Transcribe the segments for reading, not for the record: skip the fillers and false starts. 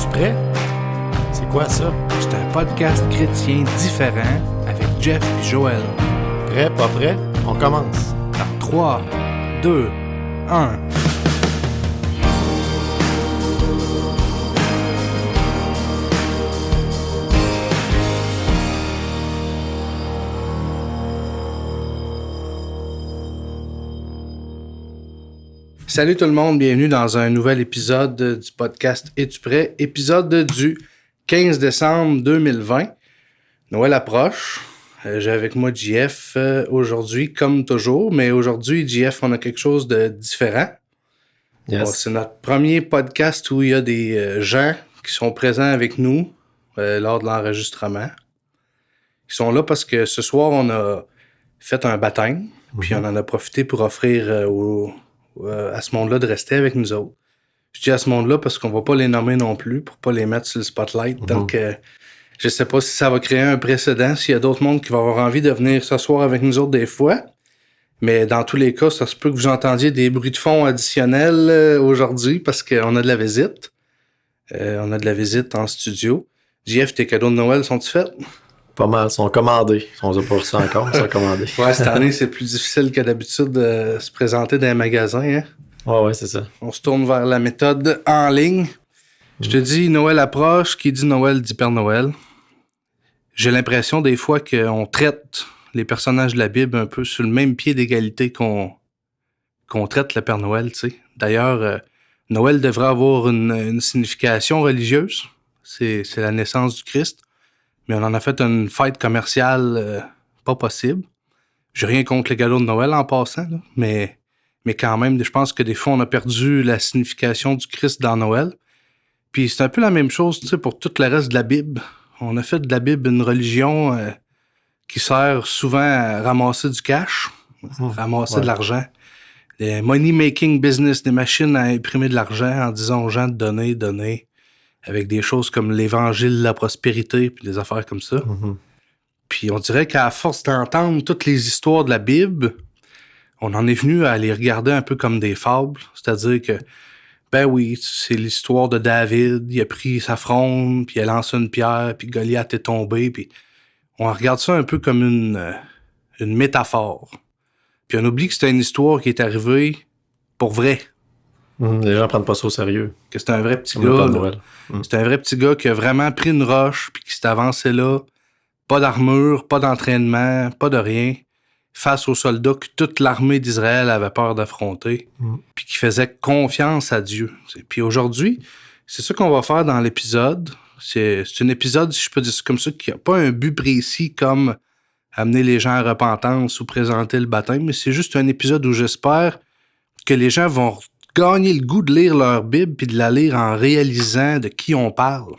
Es-tu prêt? C'est quoi ça? C'est un podcast chrétien différent avec Jeff et Joël. Prêt, pas prêt? On commence. Dans 3, 2, 1... Salut tout le monde, bienvenue dans un nouvel épisode du podcast Es-tu prêt? Épisode du 15 décembre 2020. Noël approche. J'ai avec moi JF aujourd'hui, comme toujours, mais aujourd'hui, JF, on a quelque chose de différent. Yes. Bon, c'est notre premier podcast où il y a des gens qui sont présents avec nous lors de l'enregistrement. Ils sont là parce que ce soir, on a fait un baptême, puis on en a profité pour offrir à ce monde-là de rester avec nous autres. Je dis à ce monde-là parce qu'on va pas les nommer non plus pour pas les mettre sur le spotlight. Donc, je sais pas si ça va créer un précédent, s'il y a d'autres mondes qui vont avoir envie de venir s'asseoir avec nous autres des fois. Mais dans tous les cas, ça se peut que vous entendiez des bruits de fond additionnels aujourd'hui parce qu'on a de la visite. On a de la visite en studio. JF, tes cadeaux de Noël sont-ils faits? Pas mal, ils sont commandés. On les a pas reçus encore, ils sont commandés. Ouais, cette année, c'est plus difficile que d'habitude de se présenter dans un magasin. Hein? Ouais, c'est ça. On se tourne vers la méthode en ligne. Je te dis, Noël approche. Qui dit Noël dit Père Noël. J'ai l'impression des fois qu'on traite les personnages de la Bible un peu sur le même pied d'égalité qu'on traite le Père Noël, tu sais. D'ailleurs, Noël devrait avoir une signification religieuse. C'est la naissance du Christ. Mais on en a fait une fête commerciale pas possible. J'ai rien contre les gâteaux de Noël en passant, là, mais quand même, je pense que des fois, on a perdu la signification du Christ dans Noël. Puis c'est un peu la même chose, tu sais, pour tout le reste de la Bible. On a fait de la Bible une religion qui sert souvent à ramasser du cash, ramasser de l'argent. Des money-making business, des machines à imprimer de l'argent en disant aux gens de donner, avec des choses comme l'évangile de la prospérité, puis des affaires comme ça. Puis on dirait qu'à force d'entendre toutes les histoires de la Bible, on en est venu à les regarder un peu comme des fables. C'est-à-dire que, ben oui, c'est l'histoire de David, il a pris sa fronde, puis il a lancé une pierre, puis Goliath est tombé, puis on regarde ça un peu comme une métaphore. Puis on oublie que c'était une histoire qui est arrivée pour vrai. Les gens prennent pas ça au sérieux. Que c'est un vrai petit gars. C'est un vrai petit gars qui a vraiment pris une roche puis qui s'est avancé là. Pas d'armure, pas d'entraînement, pas de rien. Face aux soldats que toute l'armée d'Israël avait peur d'affronter. Puis qui faisait confiance à Dieu. Puis aujourd'hui, c'est ça qu'on va faire dans l'épisode. C'est un épisode, si je peux dire ça comme ça, qui n'a pas un but précis comme amener les gens à repentance ou présenter le baptême, mais c'est juste un épisode où j'espère que les gens vont gagner le goût de lire leur Bible puis de la lire en réalisant de qui on parle.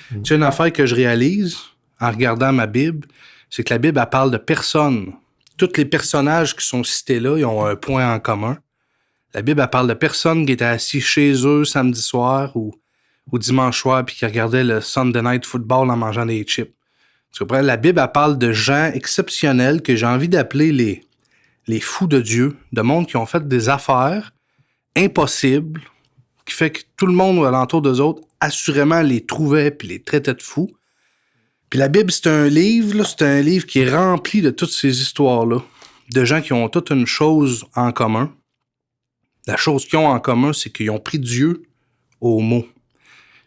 Tu sais, une affaire que je réalise en regardant ma Bible, c'est que la Bible, elle parle de personnes. Tous les personnages qui sont cités là, ils ont un point en commun. La Bible, elle parle de personnes qui étaient assis chez eux samedi soir ou dimanche soir puis qui regardaient le Sunday Night Football en mangeant des chips. Tu comprends? La Bible, elle parle de gens exceptionnels que j'ai envie d'appeler les fous de Dieu, de monde qui ont fait des affaires impossible, qui fait que tout le monde alentour d'eux autres, assurément, les trouvait puis les traitait de fous. Puis la Bible, c'est un livre, là, c'est un livre qui est rempli de toutes ces histoires-là, de gens qui ont toute une chose en commun. La chose qu'ils ont en commun, c'est qu'ils ont pris Dieu au mot.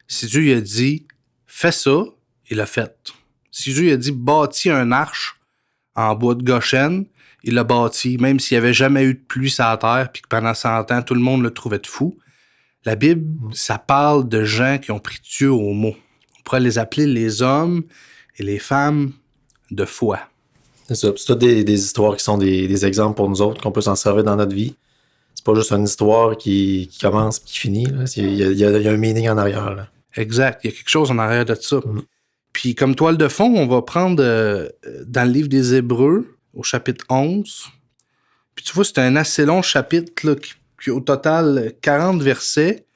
Si Dieu il a dit « fais ça », il l'a fait. Si Dieu il a dit « bâtis un arche en bois de Goshen », il l'a bâti, même s'il n'y avait jamais eu de pluie sur la terre, puis que pendant 100 ans, tout le monde le trouvait de fou. La Bible, ça parle de gens qui ont pris Dieu au mot. On pourrait les appeler les hommes et les femmes de foi. C'est ça. C'est toutes des histoires qui sont des exemples pour nous autres, qu'on peut s'en servir dans notre vie. C'est pas juste une histoire qui commence et qui finit. Il y a un meaning en arrière. Là. Exact. Il y a quelque chose en arrière de ça. Puis comme toile de fond, on va prendre dans le livre des Hébreux, au chapitre 11. Puis tu vois, c'est un assez long chapitre là, qui au total 40 versets.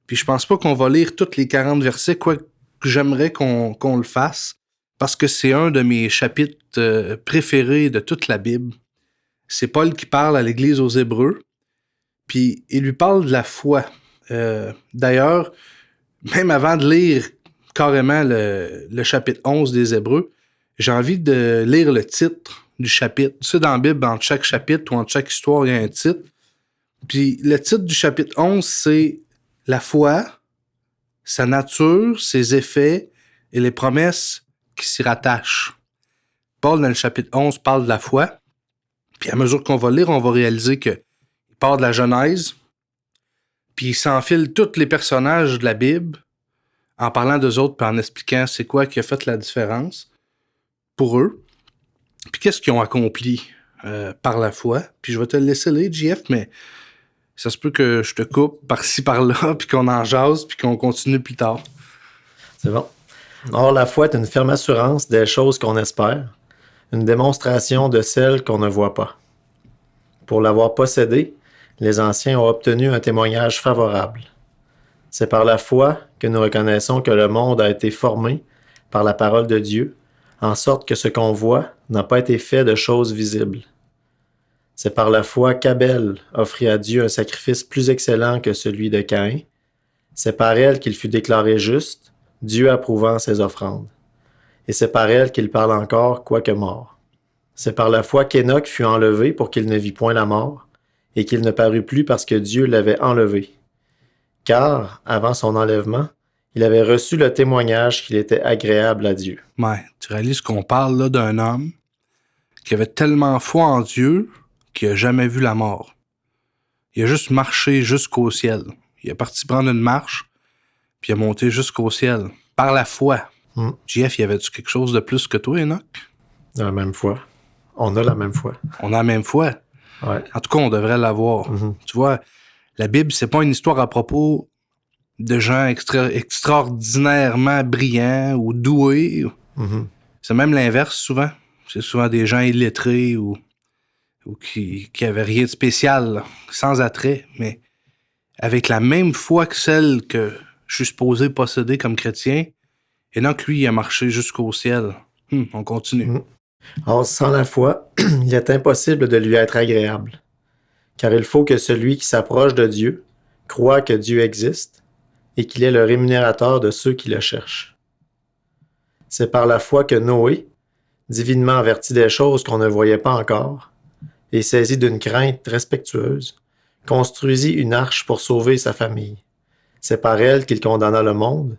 Puis je pense pas qu'on va lire tous les 40 versets, quoique j'aimerais qu'on le fasse, parce que c'est un de mes chapitres préférés de toute la Bible. C'est Paul qui parle à l'Église aux Hébreux, puis il lui parle de la foi. D'ailleurs, même avant de lire carrément le chapitre 11 des Hébreux, j'ai envie de lire le titre du chapitre. Tu sais, dans la Bible, entre chaque chapitre ou entre chaque histoire, il y a un titre. Puis le titre du chapitre 11, c'est « La foi, sa nature, ses effets et les promesses qui s'y rattachent ». Paul, dans le chapitre 11, parle de la foi. Puis à mesure qu'on va lire, on va réaliser qu'il part de la Genèse, puis il s'enfile tous les personnages de la Bible en parlant d'eux autres puis en expliquant c'est quoi qui a fait la différence pour eux. Puis qu'est-ce qu'ils ont accompli par la foi. Puis je vais te le laisser lire, JF, mais ça se peut que je te coupe par-ci, par-là, puis qu'on en jase, puis qu'on continue plus tard. C'est bon. Or, la foi est une ferme assurance des choses qu'on espère, une démonstration de celles qu'on ne voit pas. Pour l'avoir possédée, les anciens ont obtenu un témoignage favorable. C'est par la foi que nous reconnaissons que le monde a été formé par la parole de Dieu, en sorte que ce qu'on voit n'a pas été fait de choses visibles. C'est par la foi qu'Abel offrit à Dieu un sacrifice plus excellent que celui de Caïn. C'est par elle qu'il fut déclaré juste, Dieu approuvant ses offrandes. Et c'est par elle qu'il parle encore, quoique mort. C'est par la foi qu'Énoch fut enlevé pour qu'il ne vit point la mort, et qu'il ne parut plus parce que Dieu l'avait enlevé. Car, avant son enlèvement, il avait reçu le témoignage qu'il était agréable à Dieu. Ouais, tu réalises qu'on parle là d'un homme qui avait tellement foi en Dieu qu'il n'a jamais vu la mort. Il a juste marché jusqu'au ciel. Il est parti prendre une marche, puis il a monté jusqu'au ciel. Par la foi. JF, y avait-tu quelque chose de plus que toi, Enoch? La même foi. On a la même foi. On a la même foi. Ouais. En tout cas, on devrait l'avoir. Tu vois, la Bible, c'est pas une histoire à propos de gens extraordinairement brillants ou doués. C'est même l'inverse, souvent. C'est souvent des gens illettrés ou qui avaient rien de spécial, là, sans attrait, mais avec la même foi que celle que je suis supposé posséder comme chrétien. Et donc, lui, il a marché jusqu'au ciel. On continue. Or, sans la foi, il est impossible de lui être agréable. Car il faut que celui qui s'approche de Dieu croit que Dieu existe et qu'il est le rémunérateur de ceux qui le cherchent. C'est par la foi que Noé, divinement averti des choses qu'on ne voyait pas encore, et saisi d'une crainte respectueuse, construisit une arche pour sauver sa famille. C'est par elle qu'il condamna le monde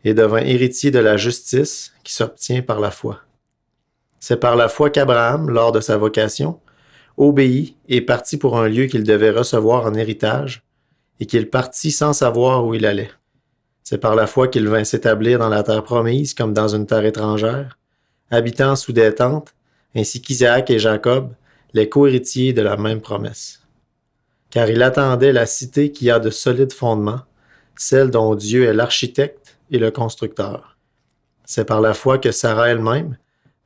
et devint héritier de la justice qui s'obtient par la foi. C'est par la foi qu'Abraham, lors de sa vocation, obéit et partit pour un lieu qu'il devait recevoir en héritage, et qu'il partit sans savoir où il allait. C'est par la foi qu'il vint s'établir dans la terre promise comme dans une terre étrangère, habitant sous des tentes, ainsi qu'Isaac et Jacob, les co-héritiers de la même promesse. Car il attendait la cité qui a de solides fondements, celle dont Dieu est l'architecte et le constructeur. C'est par la foi que Sarah elle-même,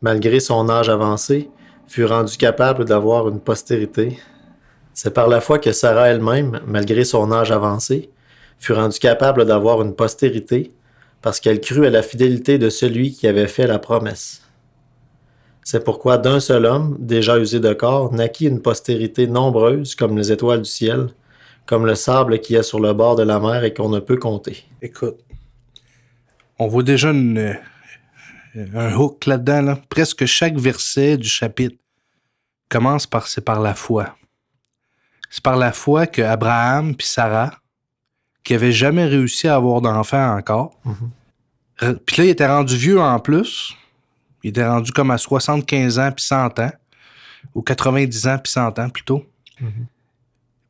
malgré son âge avancé, fut rendue capable d'avoir une postérité. C'est par la foi que Sarah elle-même, malgré son âge avancé, fut rendue capable d'avoir une postérité, parce qu'elle crut à la fidélité de celui qui avait fait la promesse. C'est pourquoi d'un seul homme, déjà usé de corps, naquit une postérité nombreuse comme les étoiles du ciel, comme le sable qui est sur le bord de la mer et qu'on ne peut compter. Écoute, on voit déjà un hook là-dedans. Là. Presque chaque verset du chapitre commence par « c'est par la foi ». C'est par la foi que Abraham puis Sarah, qui n'avaient jamais réussi à avoir d'enfant encore, puis là, il était rendu vieux en plus. Il était rendu comme à 75 ans puis 100 ans, ou 90 ans puis 100 ans plutôt.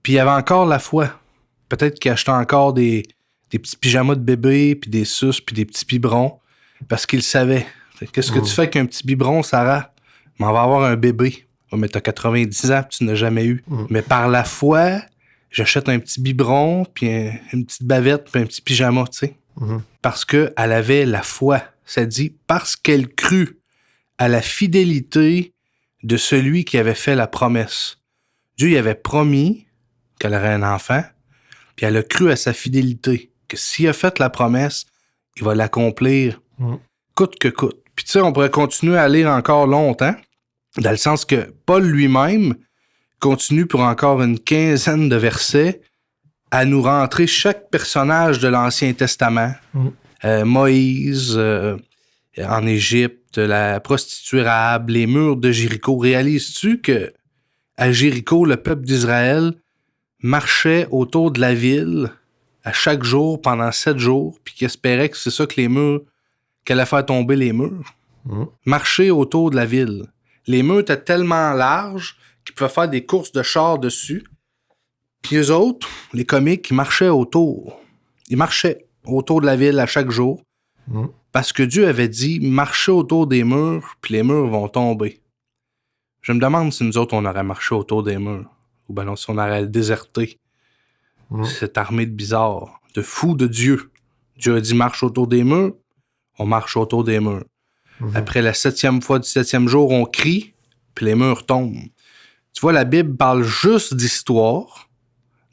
Puis il avait encore la foi. Peut-être qu'il achetait encore des petits pyjamas de bébé, puis des suces, puis des petits biberons, parce qu'il savait. Qu'est-ce que tu fais avec un petit biberon, Sarah? Mais on va avoir un bébé. Oh, mais t'as 90 ans, puis tu n'as jamais eu. Mais par la foi, j'achète un petit biberon, puis une petite bavette, puis un petit pyjama, tu sais. Parce qu'elle avait la foi. Ça dit, parce qu'elle crut à la fidélité de celui qui avait fait la promesse. Dieu y avait promis qu'elle aurait un enfant, puis elle a cru à sa fidélité, que s'il a fait la promesse, il va l'accomplir coûte que coûte. Puis tu sais, on pourrait continuer à lire encore longtemps, dans le sens que Paul lui-même continue pour encore une quinzaine de versets à nous rentrer chaque personnage de l'Ancien Testament. Moïse en Égypte, la prostituée Rahab, les murs de Jéricho. Réalises-tu que à Jéricho, le peuple d'Israël marchait autour de la ville à chaque jour pendant 7 jours, puis qu'il espérait que c'est ça que qu'elle allait faire tomber les murs? Marcher autour de la ville. Les murs étaient tellement larges qu'ils pouvaient faire des courses de chars dessus. Puis eux autres, les comiques, ils marchaient autour. Ils marchaient autour de la ville à chaque jour. Parce que Dieu avait dit, marchez autour des murs, puis les murs vont tomber. Je me demande si nous autres, on aurait marché autour des murs. Ou ben non, si on aurait déserté cette armée de bizarres, de fous de Dieu. Dieu a dit, marche autour des murs. On marche autour des murs. Après la 7e fois du 7e jour, on crie, puis les murs tombent. Tu vois, la Bible parle juste d'histoires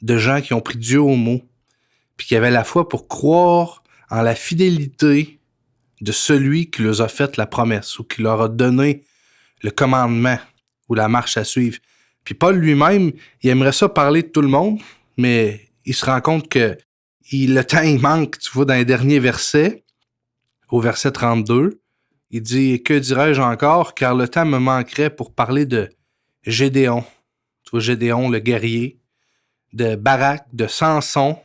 de gens qui ont pris Dieu au mot, puis qui avaient la foi pour croire en la fidélité de celui qui leur a fait la promesse ou qui leur a donné le commandement ou la marche à suivre. Puis Paul lui-même, il aimerait ça parler de tout le monde, mais il se rend compte que le temps, il manque. Tu vois, dans les derniers versets, au verset 32, il dit « Que dirais-je encore, car le temps me manquerait pour parler de Gédéon. » Tu vois, Gédéon, le guerrier, de Barak, de Samson,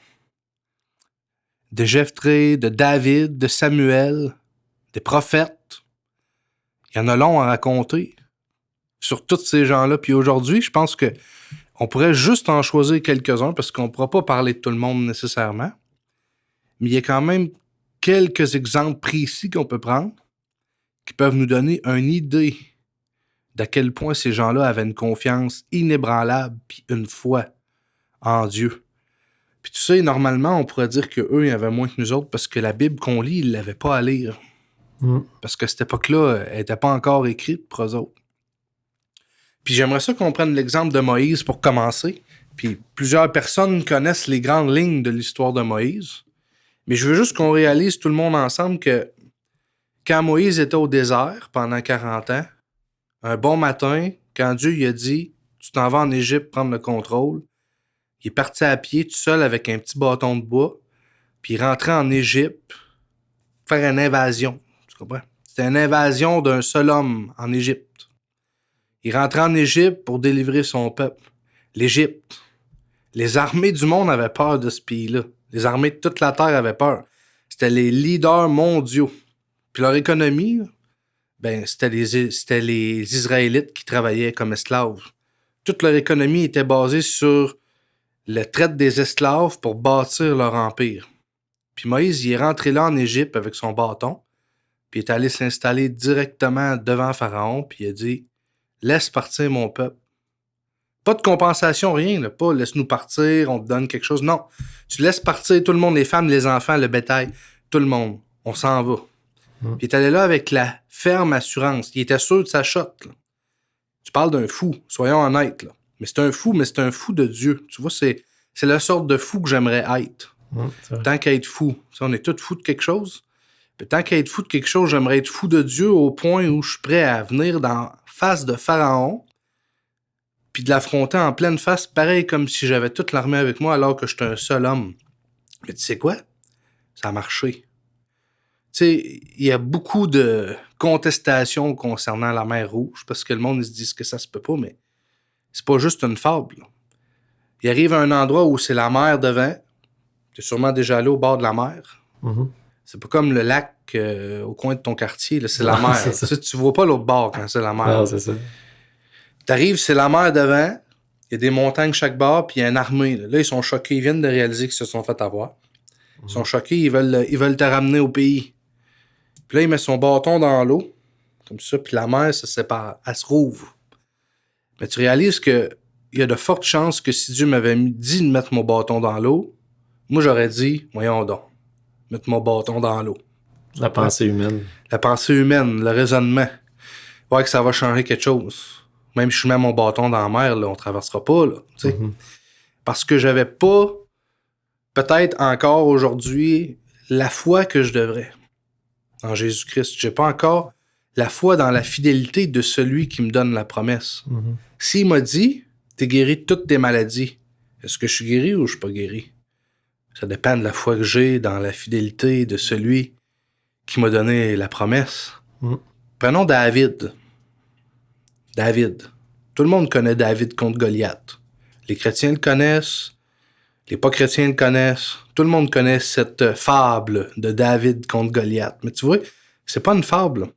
de Jephthé, de David, de Samuel, des prophètes. Il y en a long à raconter sur tous ces gens-là. Puis aujourd'hui, je pense que on pourrait juste en choisir quelques-uns parce qu'on ne pourra pas parler de tout le monde nécessairement. Mais il y a quand même quelques exemples précis qu'on peut prendre qui peuvent nous donner une idée d'à quel point ces gens-là avaient une confiance inébranlable puis une foi en Dieu. Puis tu sais, normalement, on pourrait dire qu'eux, ils avaient moins que nous autres parce que la Bible qu'on lit, ils ne l'avaient pas à lire. Parce que cette époque-là, elle n'était pas encore écrite pour eux autres. Puis j'aimerais ça qu'on prenne l'exemple de Moïse pour commencer. Puis plusieurs personnes connaissent les grandes lignes de l'histoire de Moïse. Mais je veux juste qu'on réalise tout le monde ensemble que quand Moïse était au désert pendant 40 ans, un bon matin, quand Dieu lui a dit « Tu t'en vas en Égypte prendre le contrôle », il est parti à pied tout seul avec un petit bâton de bois, puis il rentrait en Égypte faire une invasion. Tu comprends? C'était une invasion d'un seul homme en Égypte. Il rentrait en Égypte pour délivrer son peuple. L'Égypte. Les armées du monde avaient peur de ce pays-là. Les armées de toute la terre avaient peur. C'était les leaders mondiaux. Puis leur économie, ben, c'était les Israélites qui travaillaient comme esclaves. Toute leur économie était basée sur le traite des esclaves pour bâtir leur empire. Puis Moïse, il est rentré là en Égypte avec son bâton, puis il est allé s'installer directement devant Pharaon, puis il a dit « Laisse partir mon peuple. » Pas de compensation, rien, là, pas « laisse-nous partir, on te donne quelque chose ». Non, tu laisses partir tout le monde, les femmes, les enfants, le bétail, tout le monde. On s'en va. Puis il est allé là avec la ferme assurance. Il était sûr de sa shot. Là. Tu parles d'un fou, soyons honnêtes. Là. Mais c'est un fou de Dieu. Tu vois, c'est la sorte de fou que j'aimerais être. Tant qu'à être fou. Tu sais, on est tous fous de quelque chose. Mais tant qu'à être fou de quelque chose, j'aimerais être fou de Dieu au point où je suis prêt à venir dans face de Pharaon puis de l'affronter en pleine face, pareil comme si j'avais toute l'armée avec moi alors que j'étais un seul homme. Mais tu sais quoi? Ça a marché. Tu sais, il y a beaucoup de contestations concernant la mer Rouge parce que le monde se dit que ça se peut pas, mais c'est pas juste une fable. Là. Il arrive à un endroit où c'est la mer devant. Tu es sûrement déjà allé au bord de la mer. C'est pas comme le lac au coin de ton quartier, là, c'est la mer. Tu vois pas l'autre bord quand c'est la mer. Non, c'est ça. T'arrives, c'est la mer devant. Il y a des montagnes chaque bord, puis il y a une armée. Là, ils sont choqués. Ils viennent de réaliser qu'ils se sont fait avoir. Ils sont choqués. Ils veulent te ramener au pays. Puis là, il met son bâton dans l'eau, comme ça, puis la mer se sépare. Elle se rouvre. Mais tu réalises qu'il y a de fortes chances que si Dieu m'avait dit de mettre mon bâton dans l'eau, moi, j'aurais dit, voyons donc, mettre mon bâton dans l'eau. La pensée humaine. La pensée humaine, le raisonnement. Ouais, que ça va changer quelque chose. Même si je mets mon bâton dans la mer, là, on traversera pas, là, tu sais. Parce que j'avais pas, peut-être encore aujourd'hui, la foi que je devrais en Jésus-Christ. J'ai pas encore la foi dans la fidélité de celui qui me donne la promesse. S'il m'a dit, t'es guéri de toutes tes maladies, est-ce que je suis guéri ou je suis pas guéri? Ça dépend de la foi que j'ai dans la fidélité de celui qui m'a donné la promesse. Prenons David. David. Tout le monde connaît David contre Goliath. Les chrétiens le connaissent, les pas chrétiens le connaissent. Tout le monde connaît cette fable de David contre Goliath. Mais tu vois, c'est pas une fable.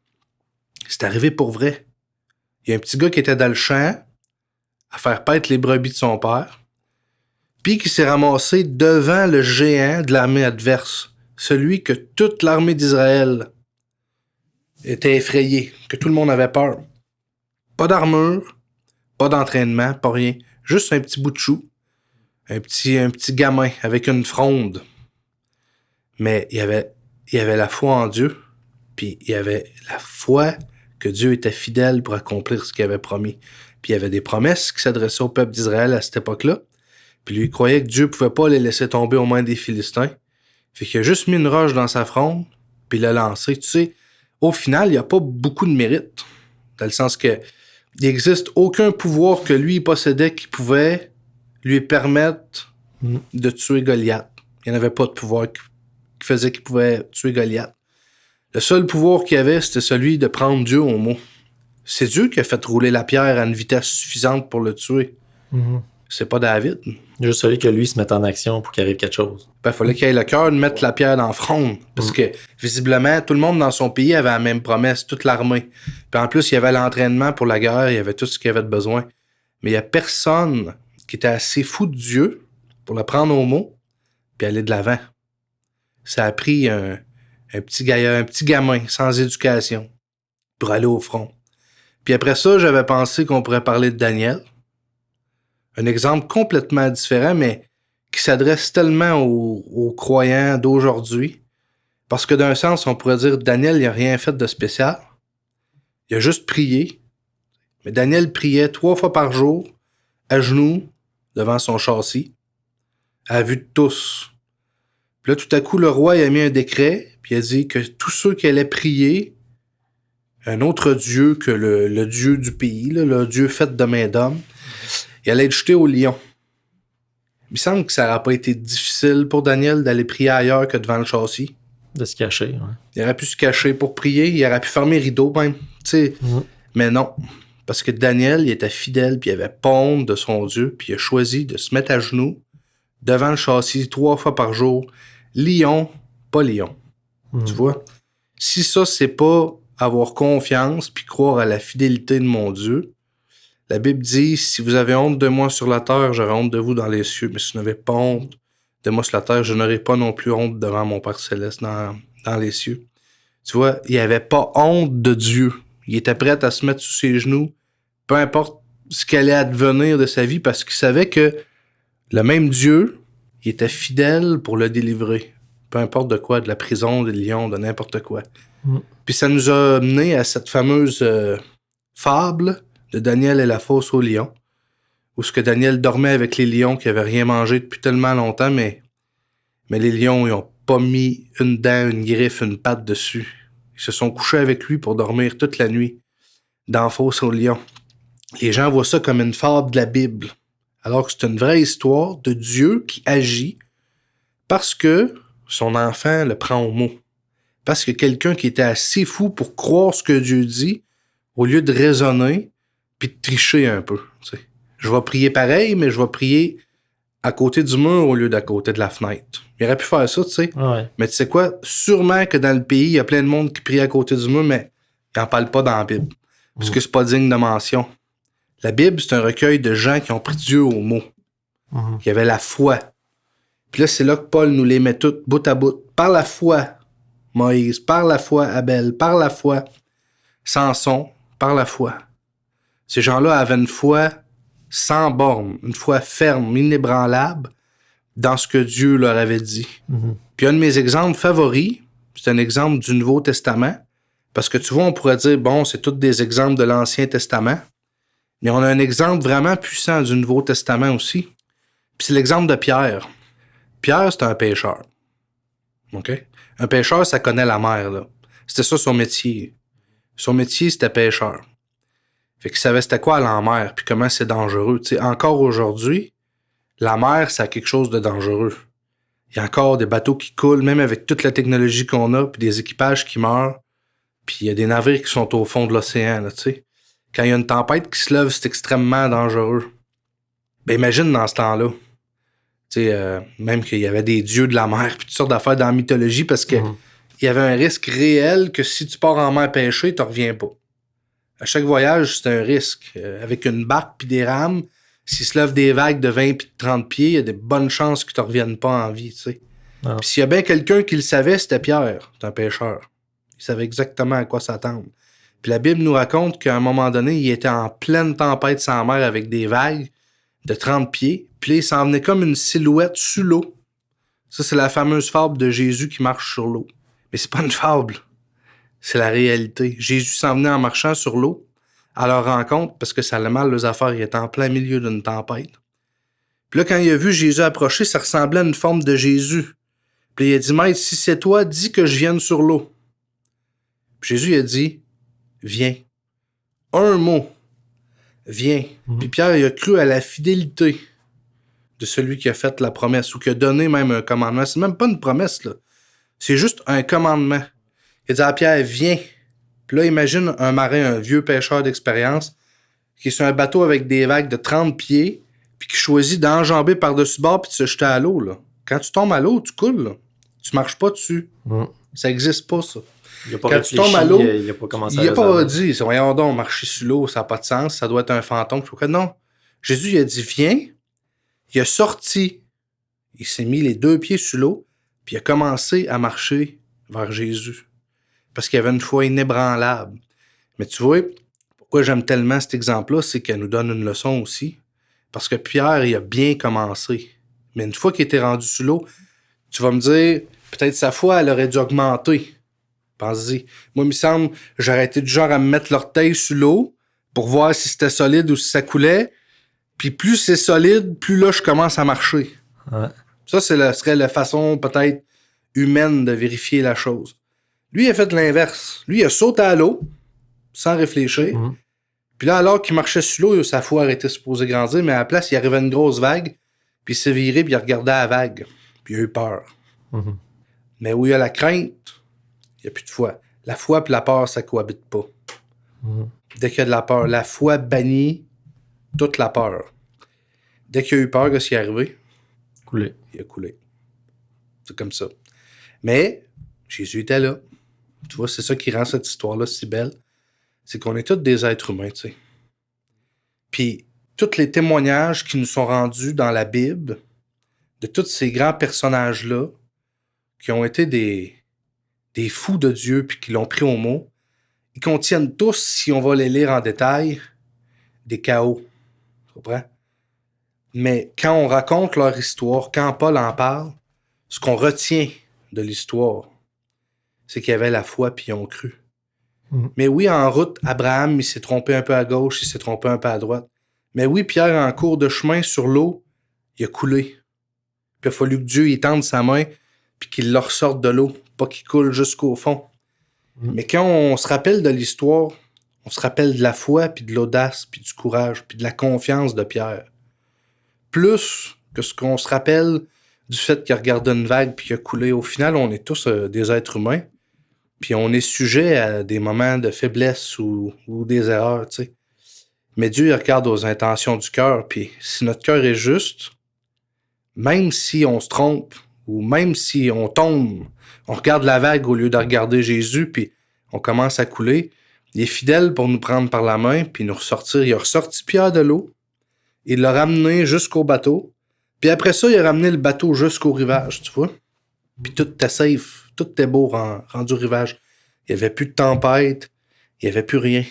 C'est arrivé pour vrai. Il y a un petit gars qui était dans le champ à faire paître les brebis de son père, puis qui s'est ramassé devant le géant de l'armée adverse, celui que toute l'armée d'Israël était effrayée, que tout le monde avait peur. Pas d'armure, pas d'entraînement, pas rien. Juste un petit bout de chou, un petit gamin avec une fronde. Mais il y avait la foi en Dieu, puis il y avait la foi que Dieu était fidèle pour accomplir ce qu'il avait promis. Puis il y avait des promesses qui s'adressaient au peuple d'Israël à cette époque-là. Puis lui, il croyait que Dieu pouvait pas les laisser tomber aux mains des Philistins. Fait qu'il a juste mis une roche dans sa fronde, puis il l'a lancé. Tu sais, au final, il n'y a pas beaucoup de mérite. Dans le sens que il n'existe aucun pouvoir que lui possédait qui pouvait lui permettre de tuer Goliath. Il n'y en avait pas de pouvoir qui faisait qu'il pouvait tuer Goliath. Le seul pouvoir qu'il avait, c'était celui de prendre Dieu au mot. C'est Dieu qui a fait rouler la pierre à une vitesse suffisante pour le tuer. C'est pas David. Juste celui que lui se mette en action pour qu'il arrive quelque chose. Il fallait qu'il ait le cœur de mettre la pierre dans le front. Parce que, visiblement, tout le monde dans son pays avait la même promesse, toute l'armée. Puis en plus, il y avait l'entraînement pour la guerre, il y avait tout ce qu'il avait de besoin. Mais il y a personne qui était assez fou de Dieu pour le prendre au mot puis aller de l'avant. Ça a pris un petit gamin sans éducation pour aller au front. Puis après ça, j'avais pensé qu'on pourrait parler de Daniel. Un exemple complètement différent, mais qui s'adresse tellement aux croyants d'aujourd'hui. Parce que d'un sens, on pourrait dire que Daniel, il n'a rien fait de spécial. Il a juste prié. Mais Daniel priait 3 fois par jour, à genoux, devant son châssis, à la vue de tous. Puis là, tout à coup, le roi il a mis un décret, puis il a dit que tous ceux qui allaient prier un autre dieu que le dieu du pays, là, le dieu fait de main d'homme, il allait être jeté au lion. Il me semble que ça n'aurait pas été difficile pour Daniel d'aller prier ailleurs que devant le châssis. De se cacher, ouais. Il aurait pu se cacher pour prier, il aurait pu fermer les rideaux même, tu sais. Mais non, parce que Daniel, il était fidèle, puis il avait pas honte de son Dieu, puis il a choisi de se mettre à genoux devant le châssis 3 fois par jour. Lion, pas lion. Tu vois? Si ça, c'est pas avoir confiance puis croire à la fidélité de mon Dieu, la Bible dit, si vous avez honte de moi sur la terre, j'aurai honte de vous dans les cieux. Mais si vous n'avez pas honte de moi sur la terre, je n'aurai pas non plus honte devant mon Père Céleste dans les cieux. Tu vois, il avait pas honte de Dieu. Il était prêt à se mettre sous ses genoux, peu importe ce qu'allait advenir de sa vie, parce qu'il savait que le même Dieu, il était fidèle pour le délivrer. Peu importe de quoi, de la prison, des lions, de n'importe quoi. Puis ça nous a mené à cette fameuse fable de Daniel et la fosse aux lions, où ce que Daniel dormait avec les lions qui n'avaient rien mangé depuis tellement longtemps, mais les lions, ils ont pas mis une dent, une griffe, une patte dessus. Ils se sont couchés avec lui pour dormir toute la nuit dans la fosse aux lions. Les gens voient ça comme une fable de la Bible, alors que c'est une vraie histoire de Dieu qui agit parce que son enfant le prend au mot. Parce que quelqu'un qui était assez fou pour croire ce que Dieu dit, au lieu de raisonner puis de tricher un peu. Tu sais. Je vais prier pareil, mais je vais prier à côté du mur au lieu d'à côté de la fenêtre. Il aurait pu faire ça, tu sais. Ouais. Mais tu sais quoi? Sûrement que dans le pays, il y a plein de monde qui prie à côté du mur, mais ils n'en parlent pas dans la Bible. Parce que c'est pas digne de mention. La Bible, c'est un recueil de gens qui ont pris Dieu au mot. Qui avaient la foi. Puis là, c'est là que Paul nous les met toutes bout à bout. Par la foi, Moïse. Par la foi, Abel. Par la foi, Samson. Par la foi. Ces gens-là avaient une foi sans borne, une foi ferme, inébranlable dans ce que Dieu leur avait dit. Puis un de mes exemples favoris, c'est un exemple du Nouveau Testament, parce que tu vois, on pourrait dire, bon, c'est tous des exemples de l'Ancien Testament, mais on a un exemple vraiment puissant du Nouveau Testament aussi. Puis c'est l'exemple de Pierre. Pierre, c'est un pêcheur. OK? Un pêcheur, ça connaît la mer, là. C'était ça son métier. Son métier, c'était pêcheur. Fait qu'il savait c'était quoi aller en mer, puis comment c'est dangereux. Tu sais, encore aujourd'hui, la mer, c'est quelque chose de dangereux. Il y a encore des bateaux qui coulent, même avec toute la technologie qu'on a, puis des équipages qui meurent. Puis il y a des navires qui sont au fond de l'océan, là, tu sais. Quand il y a une tempête qui se lève, c'est extrêmement dangereux. Ben imagine dans ce temps-là. Tu sais, même qu'il y avait des dieux de la mer, puis toutes sortes d'affaires dans la mythologie, parce que il y avait un risque réel que si tu pars en mer pêcher, tu reviens pas. À chaque voyage, c'est un risque. Avec une barque puis des rames, s'il se lève des vagues de 20 puis de 30 pieds, il y a des bonnes chances que tu reviennes pas en vie, tu sais. Ah. Puis s'il y a bien quelqu'un qui le savait, c'était Pierre, c'est un pêcheur. Il savait exactement à quoi s'attendre. Puis la Bible nous raconte qu'à un moment donné, il était en pleine tempête sans mer avec des vagues de 30 pieds. Puis là, il s'en venait comme une silhouette sur l'eau. Ça, c'est la fameuse fable de Jésus qui marche sur l'eau. Mais c'est pas une fable. C'est la réalité. Jésus s'en venait en marchant sur l'eau à leur rencontre parce que ça allait mal leurs affaires. Il était en plein milieu d'une tempête. Puis là, quand il a vu Jésus approcher, ça ressemblait à une forme de Jésus. Puis il a dit, Maître, si c'est toi, dis que je vienne sur l'eau. Puis Jésus il a dit, viens. Un mot. Viens. Puis Pierre, il a cru à la fidélité de celui qui a fait la promesse ou qui a donné même un commandement. C'est même pas une promesse, là. C'est juste un commandement. Il a dit à Pierre, viens. Puis là, imagine un marin, un vieux pêcheur d'expérience, qui est sur un bateau avec des vagues de 30 pieds, puis qui choisit d'enjamber par-dessus bord puis de se jeter à l'eau, là. Quand tu tombes à l'eau, tu coules, là. Tu marches pas dessus. Ça existe pas, ça. Il a pas Quand réfléchi, tu tombes à l'eau, il a pas commencé à il a pas raisonner. dit, voyons donc, marcher sur l'eau, ça n'a pas de sens, ça doit être un fantôme. Non. Jésus, il a dit, viens. Il a sorti. Il s'est mis les 2 pieds sur l'eau, puis il a commencé à marcher vers Jésus. Parce qu'il y avait une foi inébranlable. Mais tu vois, pourquoi j'aime tellement cet exemple-là, c'est qu'elle nous donne une leçon aussi. Parce que Pierre, il a bien commencé. Mais une fois qu'il était rendu sur l'eau, tu vas me dire, peut-être sa foi, elle aurait dû augmenter. Pense-y. Moi, il me semble, j'aurais été du genre à me mettre l'orteil sur l'eau pour voir si c'était solide ou si ça coulait. Puis plus c'est solide, plus là, je commence à marcher. Ouais. Ça, serait la façon peut-être humaine de vérifier la chose. Lui, il a fait l'inverse. Lui, il a sauté à l'eau sans réfléchir. Puis là, alors qu'il marchait sur l'eau, sa foi était supposée grandir, mais à la place, il arrivait une grosse vague, puis il s'est viré, puis il regardait la vague. Puis il a eu peur. Mais où il y a la crainte, il n'y a plus de foi. La foi et la peur, ça cohabite pas. Dès qu'il y a de la peur, la foi bannit toute la peur. Dès qu'il y a eu peur, qu'est-ce qui est arrivé? Coulé. Il a coulé. C'est comme ça. Mais Jésus était là. Tu vois, c'est ça qui rend cette histoire-là si belle. C'est qu'on est tous des êtres humains, tu sais. Puis, tous les témoignages qui nous sont rendus dans la Bible, de tous ces grands personnages-là, qui ont été des fous de Dieu puis qui l'ont pris au mot, ils contiennent tous, si on va les lire en détail, des chaos. Tu comprends? Mais quand on raconte leur histoire, quand Paul en parle, ce qu'on retient de l'histoire, c'est qu'il y avait la foi puis ils ont cru. Mais oui, en route, Abraham, il s'est trompé un peu à gauche, il s'est trompé un peu à droite. Mais oui, Pierre, en cours de chemin sur l'eau, il a coulé. Puis il a fallu que Dieu y tende sa main puis qu'il le ressorte de l'eau, pas qu'il coule jusqu'au fond. Mais quand on se rappelle de l'histoire, on se rappelle de la foi, puis de l'audace, puis du courage, puis de la confiance de Pierre. Plus que ce qu'on se rappelle du fait qu'il a regardé une vague puis qu'il a coulé. Au final, on est tous des êtres humains, puis on est sujet à des moments de faiblesse ou des erreurs, tu sais. Mais Dieu, il regarde aux intentions du cœur, puis si notre cœur est juste, même si on se trompe, ou même si on tombe, on regarde la vague au lieu de regarder Jésus, puis on commence à couler, il est fidèle pour nous prendre par la main, puis nous ressortir. Il a ressorti Pierre de l'eau, il l'a ramené jusqu'au bateau, puis après ça, il a ramené le bateau jusqu'au rivage, tu vois. Puis tout était safe, tout était beau rendu au rivage. Il n'y avait plus de tempête, il n'y avait plus rien.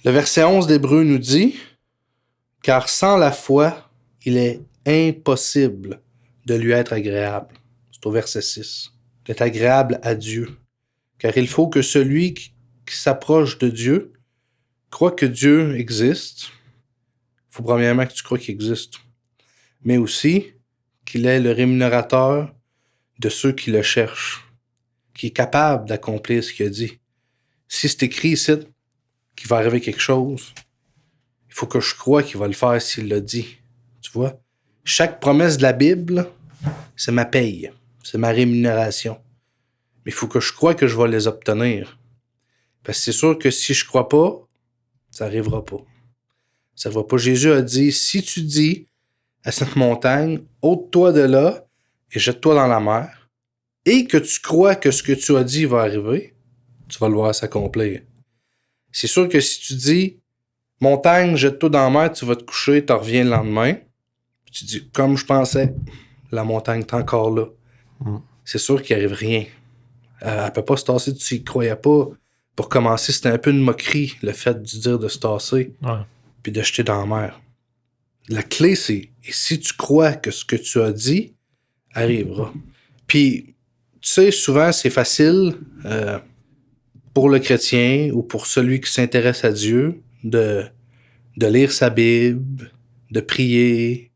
Le verset 11 d'Hébreux nous dit « Car sans la foi, il est impossible de lui être agréable. » C'est au verset 6. D'être agréable à Dieu. Car il faut que celui qui s'approche de Dieu croit que Dieu existe. Il faut premièrement que tu crois qu'il existe. Mais aussi qu'il est le rémunérateur de ceux qui le cherchent. Qui est capable d'accomplir ce qu'il a dit. Si c'est écrit ici qu'il va arriver quelque chose, il faut que je croie qu'il va le faire s'il l'a dit. Tu vois? Chaque promesse de la Bible C'est ma paye. C'est ma rémunération. Mais il faut que je croie que je vais les obtenir. Parce que c'est sûr que si je crois pas, ça n'arrivera pas. Ça va pas. Jésus a dit, si tu dis à cette montagne, ôte-toi de là et jette-toi dans la mer, et que tu crois que ce que tu as dit va arriver, tu vas le voir s'accomplir. C'est sûr que si tu dis, montagne, jette-toi dans la mer, tu vas te coucher, tu reviens le lendemain, tu dis, comme je pensais, la montagne est encore là. C'est sûr qu'il arrive rien. Elle peut pas se tasser, tu y croyais pas. Pour commencer, c'était un peu une moquerie, le fait de dire de se tasser, puis de jeter dans la mer. La clé, c'est, et si tu crois que ce que tu as dit arrivera. Puis, tu sais, souvent, c'est facile pour le chrétien ou pour celui qui s'intéresse à Dieu de lire sa Bible, de prier,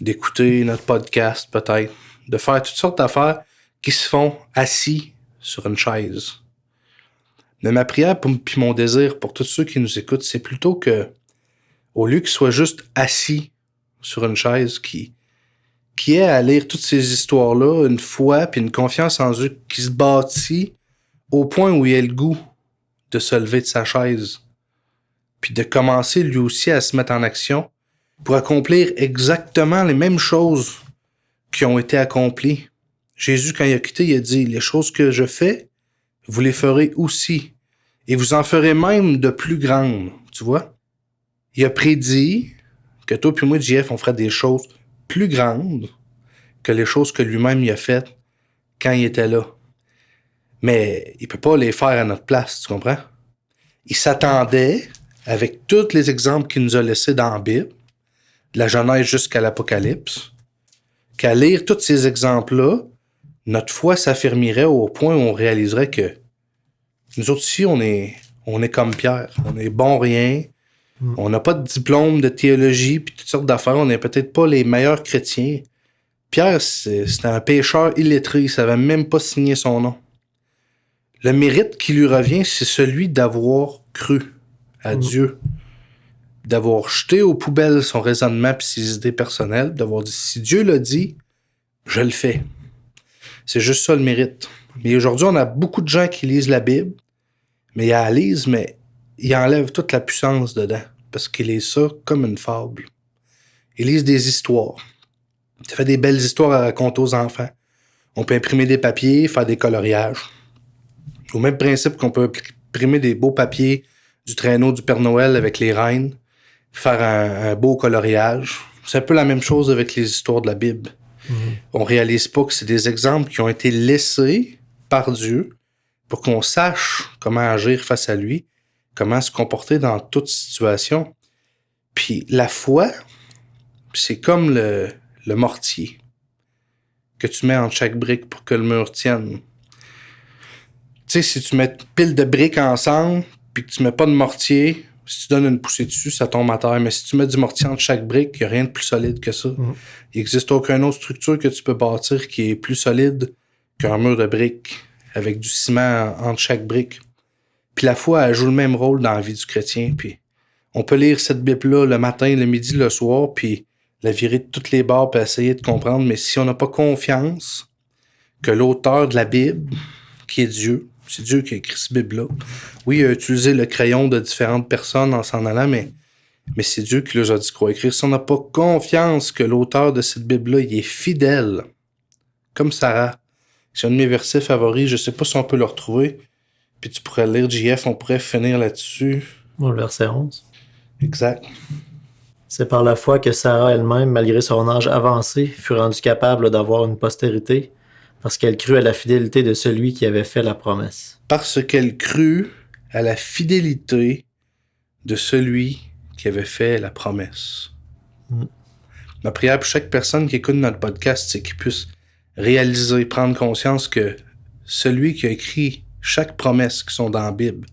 d'écouter notre podcast peut-être, de faire toutes sortes d'affaires qui se font assis sur une chaise. Mais ma prière puis mon désir pour tous ceux qui nous écoutent, c'est plutôt que, au lieu qu'ils soient juste assis sur une chaise, qui est à lire toutes ces histoires-là, une foi puis une confiance en Dieu qui se bâtit au point où il a le goût de se lever de sa chaise puis de commencer lui aussi à se mettre en action pour accomplir exactement les mêmes choses qui ont été accomplies. Jésus, quand il a quitté, il a dit « Les choses que je fais, vous les ferez aussi. Et vous en ferez même de plus grandes. » Tu vois? Il a prédit que toi puis moi, JF, on ferait des choses plus grandes que les choses que lui-même il a faites quand il était là. Mais il peut pas les faire à notre place, tu comprends? Il s'attendait, avec tous les exemples qu'il nous a laissés dans la Bible, de la Genèse jusqu'à l'Apocalypse, qu'à lire tous ces exemples-là, notre foi s'affirmerait au point où on réaliserait que nous autres ici, on est comme Pierre. On est bon rien. On n'a pas de diplôme de théologie puis toutes sortes d'affaires. On n'est peut-être pas les meilleurs chrétiens. Pierre, c'était un pécheur illettré. Il savait même pas signer son nom. Le mérite qui lui revient, c'est celui d'avoir cru à Dieu. D'avoir jeté aux poubelles son raisonnement et ses idées personnelles. D'avoir dit, si Dieu l'a dit, je le fais. C'est juste ça le mérite. Mais aujourd'hui, on a beaucoup de gens qui lisent la Bible, mais ils la lisent, mais ils enlèvent toute la puissance dedans. Parce qu'ils lisent ça comme une fable. Ils lisent des histoires. Ça fait des belles histoires à raconter aux enfants. On peut imprimer des papiers, faire des coloriages. Au même principe qu'on peut imprimer des beaux papiers du traîneau du Père Noël avec les reines, faire un beau coloriage. C'est un peu la même chose avec les histoires de la Bible. On réalise pas que c'est des exemples qui ont été laissés par Dieu pour qu'on sache comment agir face à lui, comment se comporter dans toute situation. Puis la foi, c'est comme le mortier que tu mets entre chaque brique pour que le mur tienne. Tu sais, si tu mets pile de briques ensemble puis que tu mets pas de mortier, si tu donnes une poussée dessus, ça tombe à terre. Mais si tu mets du mortier entre chaque brique, il n'y a rien de plus solide que ça. Il n'existe aucune autre structure que tu peux bâtir qui est plus solide qu'un mur de briques avec du ciment entre chaque brique. Puis la foi, elle joue le même rôle dans la vie du chrétien. Puis on peut lire cette Bible-là le matin, le midi, le soir, puis la virer de toutes les bords puis essayer de comprendre. Mais si on n'a pas confiance que l'auteur de la Bible, qui est Dieu, c'est Dieu qui a écrit cette Bible-là. Oui, il a utilisé le crayon de différentes personnes en s'en allant, mais c'est Dieu qui leur a dit quoi écrire. Si on n'a pas confiance que l'auteur de cette Bible-là, il est fidèle, comme Sarah. C'est un de mes versets favoris, je sais pas si on peut le retrouver, puis tu pourrais lire JF, on pourrait finir là-dessus. Le verset 11. Exact. C'est par la foi que Sarah elle-même, malgré son âge avancé, fut rendue capable d'avoir une postérité, parce qu'elle crut à la fidélité de celui qui avait fait la promesse. Parce qu'elle crut à la fidélité de celui qui avait fait la promesse. Ma prière pour chaque personne qui écoute notre podcast, c'est qu'il puisse réaliser, prendre conscience que celui qui a écrit chaque promesse qui sont dans la Bible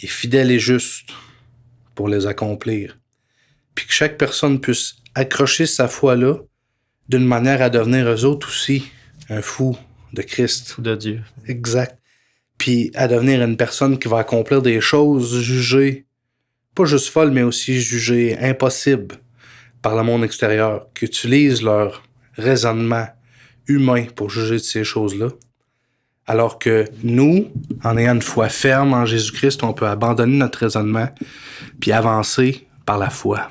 est fidèle et juste pour les accomplir. Puis que chaque personne puisse accrocher sa foi-là d'une manière à devenir eux autres aussi un fou de Christ. Fou de Dieu. Exact. Puis à devenir une personne qui va accomplir des choses jugées, pas juste folles, mais aussi jugées impossibles par le monde extérieur, qui utilisent leur raisonnement humain pour juger de ces choses-là. Alors que nous, en ayant une foi ferme en Jésus-Christ, on peut abandonner notre raisonnement puis avancer par la foi.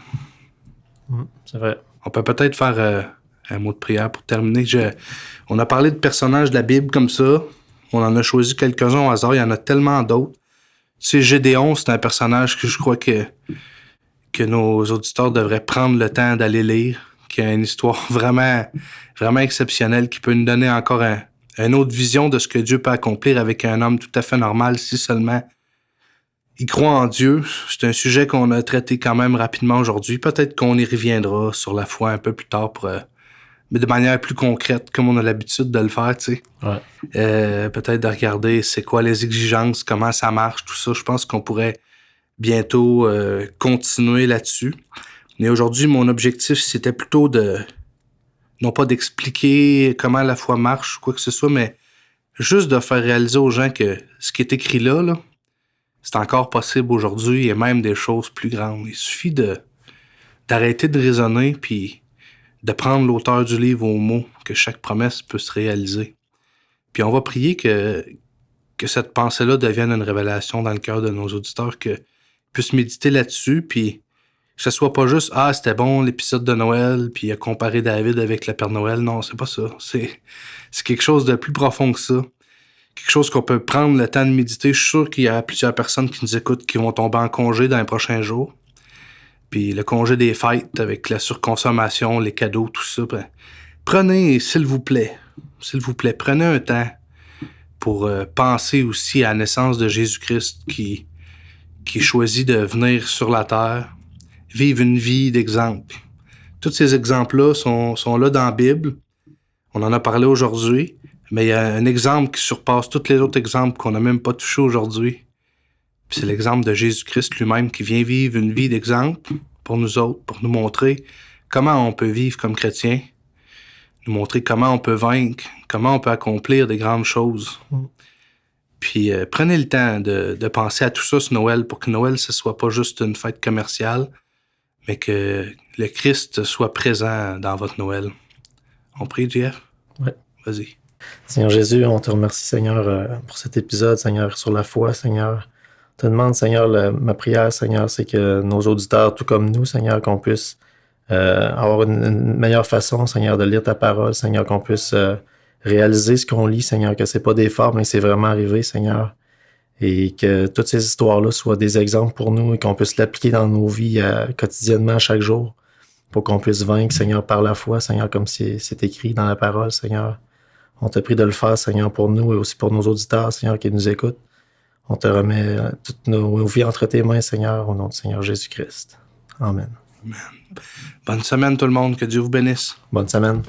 C'est vrai. On peut peut-être faire un mot de prière pour terminer. On a parlé de personnages de la Bible comme ça. On en a choisi quelques-uns au hasard. Il y en a tellement d'autres. Tu sais, Gédéon, c'est un personnage que je crois que nos auditeurs devraient prendre le temps d'aller lire, qui a une histoire vraiment, vraiment exceptionnelle, qui peut nous donner encore une autre vision de ce que Dieu peut accomplir avec un homme tout à fait normal, si seulement il croit en Dieu. C'est un sujet qu'on a traité quand même rapidement aujourd'hui. Peut-être qu'on y reviendra sur la foi un peu plus tard, mais de manière plus concrète, comme on a l'habitude de le faire, tu sais. Ouais. Peut-être de regarder c'est quoi les exigences, comment ça marche, tout ça. Je pense qu'on pourrait bientôt continuer là-dessus. Mais aujourd'hui, mon objectif, c'était plutôt non pas d'expliquer comment la foi marche ou quoi que ce soit, mais juste de faire réaliser aux gens que ce qui est écrit là, c'est encore possible aujourd'hui et même des choses plus grandes. Il suffit d'arrêter de raisonner puis de prendre l'auteur du livre au mot, que chaque promesse peut se réaliser. Puis on va prier que cette pensée-là devienne une révélation dans le cœur de nos auditeurs, qu'ils puissent méditer là-dessus, puis que ce soit pas juste « Ah, c'était bon l'épisode de Noël, puis il a comparé David avec le Père Noël ». Non, c'est pas ça. C'est quelque chose de plus profond que ça. Quelque chose qu'on peut prendre le temps de méditer. Je suis sûr qu'il y a plusieurs personnes qui nous écoutent qui vont tomber en congé dans les prochains jours. Puis le congé des fêtes avec la surconsommation, les cadeaux, tout ça. Ben, prenez, s'il vous plaît, prenez un temps pour penser aussi à la naissance de Jésus-Christ qui choisit de venir sur la terre, vivre une vie d'exemple. Tous ces exemples-là sont là dans la Bible. On en a parlé aujourd'hui, mais il y a un exemple qui surpasse tous les autres exemples qu'on n'a même pas touchés aujourd'hui. Puis c'est l'exemple de Jésus-Christ lui-même qui vient vivre une vie d'exemple pour nous autres, pour nous montrer comment on peut vivre comme chrétien, nous montrer comment on peut vaincre, comment on peut accomplir des grandes choses. Puis prenez le temps de penser à tout ça ce Noël pour que Noël, ce soit pas juste une fête commerciale, mais que le Christ soit présent dans votre Noël. On prie, Jeff? Oui. Vas-y. Seigneur Jésus, on te remercie, Seigneur, pour cet épisode, Seigneur, sur la foi, Seigneur. On te demande, Seigneur, ma prière, Seigneur, c'est que nos auditeurs, tout comme nous, Seigneur, qu'on puisse avoir une meilleure façon, Seigneur, de lire ta parole, Seigneur, qu'on puisse réaliser ce qu'on lit, Seigneur, que c'est pas des formes, mais c'est vraiment arrivé, Seigneur. Et que toutes ces histoires-là soient des exemples pour nous et qu'on puisse l'appliquer dans nos vies quotidiennement, chaque jour, pour qu'on puisse vaincre, Seigneur, par la foi, Seigneur, comme c'est écrit dans la parole, Seigneur. On te prie de le faire, Seigneur, pour nous et aussi pour nos auditeurs, Seigneur, qui nous écoutent. On te remet toutes nos vies entre tes mains, Seigneur, au nom du Seigneur Jésus-Christ. Amen. Amen. Bonne semaine, tout le monde. Que Dieu vous bénisse. Bonne semaine.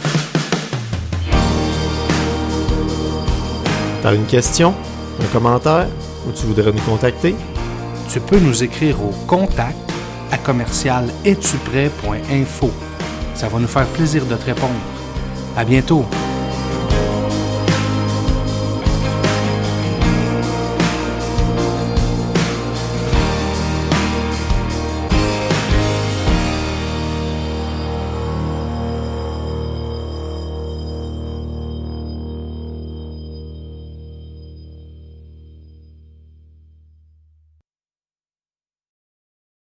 T'as une question, un commentaire, ou tu voudrais nous contacter? Tu peux nous écrire au contact@commercial-es-tu-prêt.info. Ça va nous faire plaisir de te répondre. À bientôt.